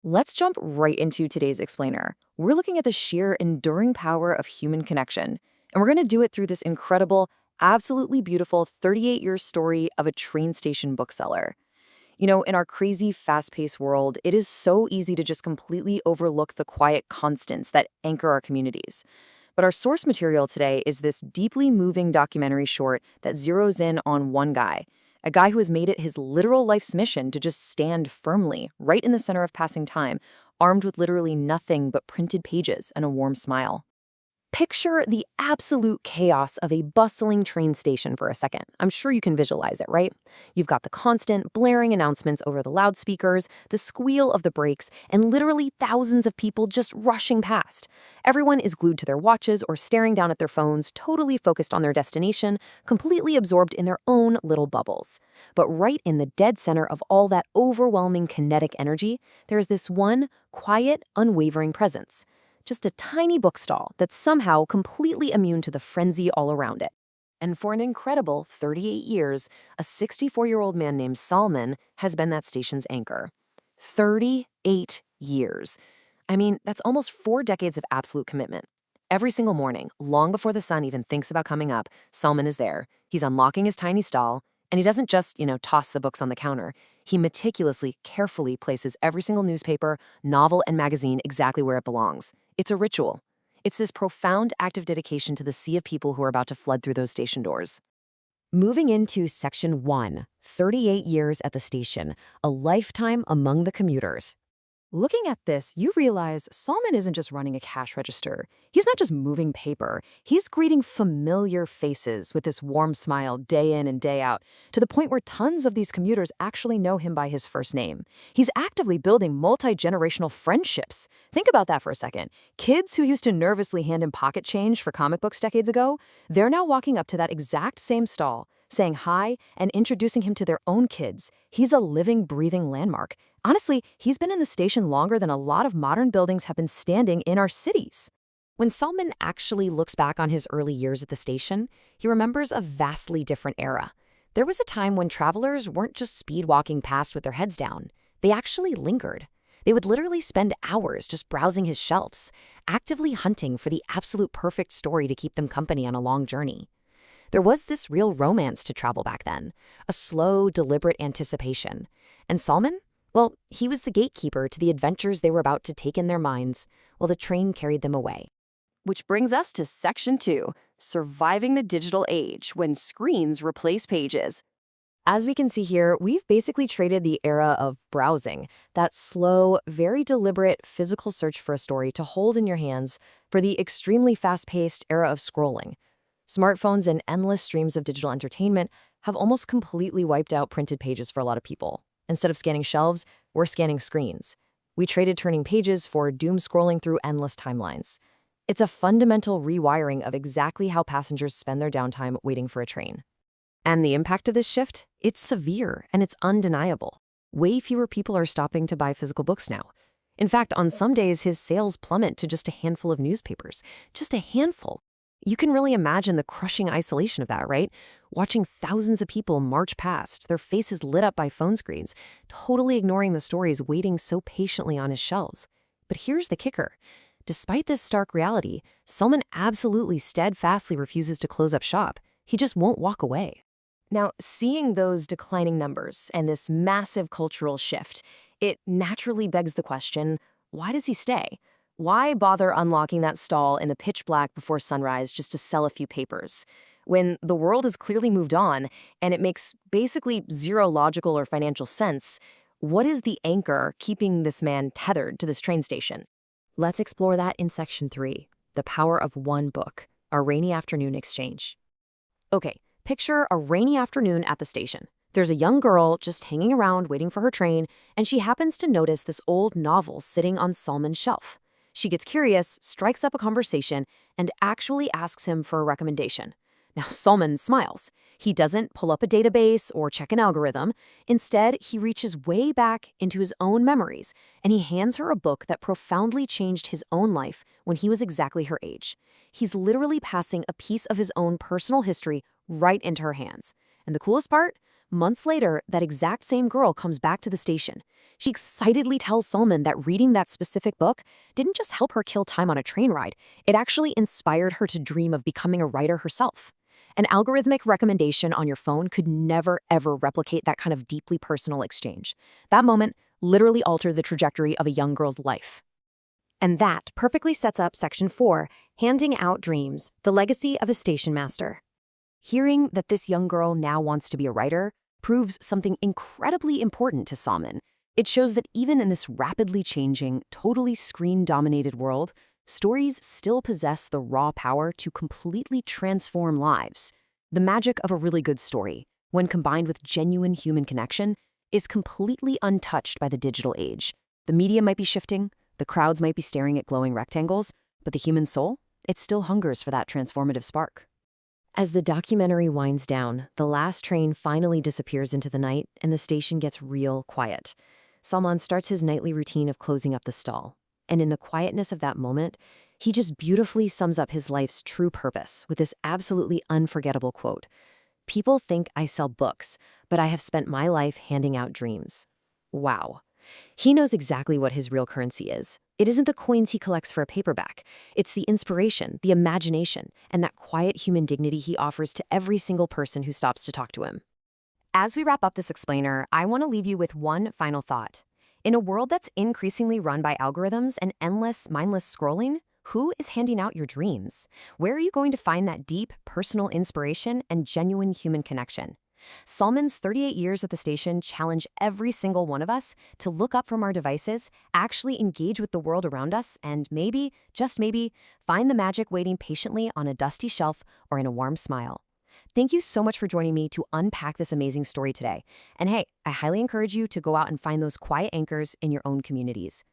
Let's jump right into today's explainer. We're looking at the sheer enduring power of human connection, and we're going to do it through this incredible, absolutely beautiful 38-year story of a train station bookseller. In our crazy, fast-paced world, it is so easy to just completely overlook the quiet constants that anchor our communities. But our source material today is this deeply moving documentary short that zeroes in on one guy, a guy who has made it his literal life's mission to just stand firmly, right in the center of passing time, armed with literally nothing but printed pages and a warm smile. Picture the absolute chaos of a bustling train station for a second. I'm sure you can visualize it, right? You've got the constant blaring announcements over the loudspeakers, the squeal of the brakes, and literally thousands of people just rushing past. Everyone is glued to their watches or staring down at their phones, totally focused on their destination, completely absorbed in their own little bubbles. But right in the dead center of all that overwhelming kinetic energy, there's this one quiet, unwavering presence. Just a tiny bookstall that's somehow completely immune to the frenzy all around it. And for an incredible 38 years, a 64-year-old man named Salman has been that station's anchor. 38 years. I mean, that's almost 4 decades of absolute commitment. Every single morning, long before the sun even thinks about coming up, Salman is there. He's unlocking his tiny stall, and he doesn't just, toss the books on the counter. He meticulously, carefully places every single newspaper, novel, and magazine exactly where it belongs. It's a ritual. It's this profound act of dedication to the sea of people who are about to flood through those station doors. Moving into Section 1, 38 years at the station, a lifetime among the commuters. Looking at this, you realize Salman isn't just running a cash register. He's not just moving paper. He's greeting familiar faces with this warm smile day in and day out, to the point where tons of these commuters actually know him by his first name. He's actively building multi-generational friendships. Think about that for a second. Kids who used to nervously hand him pocket change for comic books decades ago, they're now walking up to that exact same stall, saying hi and introducing him to their own kids. He's a living, breathing landmark. Honestly, he's been in the station longer than a lot of modern buildings have been standing in our cities. When Salman actually looks back on his early years at the station, he remembers a vastly different era. There was a time when travelers weren't just speed walking past with their heads down. They actually lingered. They would literally spend hours just browsing his shelves, actively hunting for the absolute perfect story to keep them company on a long journey. There was this real romance to travel back then, a slow, deliberate anticipation. And Salman? Well, he was the gatekeeper to the adventures they were about to take in their minds, while the train carried them away. Which brings us to Section 2, Surviving the Digital Age, when screens replace pages. As we can see here, we've basically traded the era of browsing, that slow, very deliberate physical search for a story to hold in your hands, for the extremely fast-paced era of scrolling. Smartphones and endless streams of digital entertainment have almost completely wiped out printed pages for a lot of people. Instead of scanning shelves, we're scanning screens. We traded turning pages for doom scrolling through endless timelines. It's a fundamental rewiring of exactly how passengers spend their downtime waiting for a train. And the impact of this shift? It's severe and it's undeniable. Way fewer people are stopping to buy physical books now. In fact, on some days, his sales plummet to just a handful of newspapers. Just a handful. You can really imagine the crushing isolation of that, right? Watching thousands of people march past, their faces lit up by phone screens, totally ignoring the stories waiting so patiently on his shelves. But here's the kicker. Despite this stark reality, Salman absolutely steadfastly refuses to close up shop. He just won't walk away. Now, seeing those declining numbers and this massive cultural shift, it naturally begs the question, why does he stay? Why bother unlocking that stall in the pitch black before sunrise just to sell a few papers? When the world has clearly moved on and it makes basically zero logical or financial sense, what is the anchor keeping this man tethered to this train station? Let's explore that in Section 3, The Power of One Book, a rainy afternoon exchange. Okay, picture a rainy afternoon at the station. There's a young girl just hanging around waiting for her train, and she happens to notice this old novel sitting on Salman's shelf. She gets curious, strikes up a conversation, and actually asks him for a recommendation. Now, Salman smiles. He doesn't pull up a database or check an algorithm. Instead, he reaches way back into his own memories, and he hands her a book that profoundly changed his own life when he was exactly her age. He's literally passing a piece of his own personal history right into her hands. And the coolest part? Months later, that exact same girl comes back to the station. She excitedly tells Salman that reading that specific book didn't just help her kill time on a train ride, it actually inspired her to dream of becoming a writer herself. An algorithmic recommendation on your phone could never, ever replicate that kind of deeply personal exchange. That moment literally altered the trajectory of a young girl's life. And that perfectly sets up Section 4, Handing Out Dreams, the Legacy of a Station Master. Hearing that this young girl now wants to be a writer proves something incredibly important to Salman. It shows that even in this rapidly changing, totally screen-dominated world, stories still possess the raw power to completely transform lives. The magic of a really good story, when combined with genuine human connection, is completely untouched by the digital age. The media might be shifting, the crowds might be staring at glowing rectangles, but the human soul, it still hungers for that transformative spark. As the documentary winds down, the last train finally disappears into the night and the station gets real quiet. Salman starts his nightly routine of closing up the stall. And in the quietness of that moment, he just beautifully sums up his life's true purpose with this absolutely unforgettable quote. "People think I sell books, but I have spent my life handing out dreams." Wow. He knows exactly what his real currency is. It isn't the coins he collects for a paperback. It's the inspiration, the imagination, and that quiet human dignity he offers to every single person who stops to talk to him. As we wrap up this explainer, I want to leave you with one final thought. In a world that's increasingly run by algorithms and endless, mindless scrolling, who is handing out your dreams? Where are you going to find that deep, personal inspiration and genuine human connection? Salman's 38 years at the station challenge every single one of us to look up from our devices, actually engage with the world around us, and maybe, just maybe, find the magic waiting patiently on a dusty shelf or in a warm smile. Thank you so much for joining me to unpack this amazing story today. And hey, I highly encourage you to go out and find those quiet anchors in your own communities.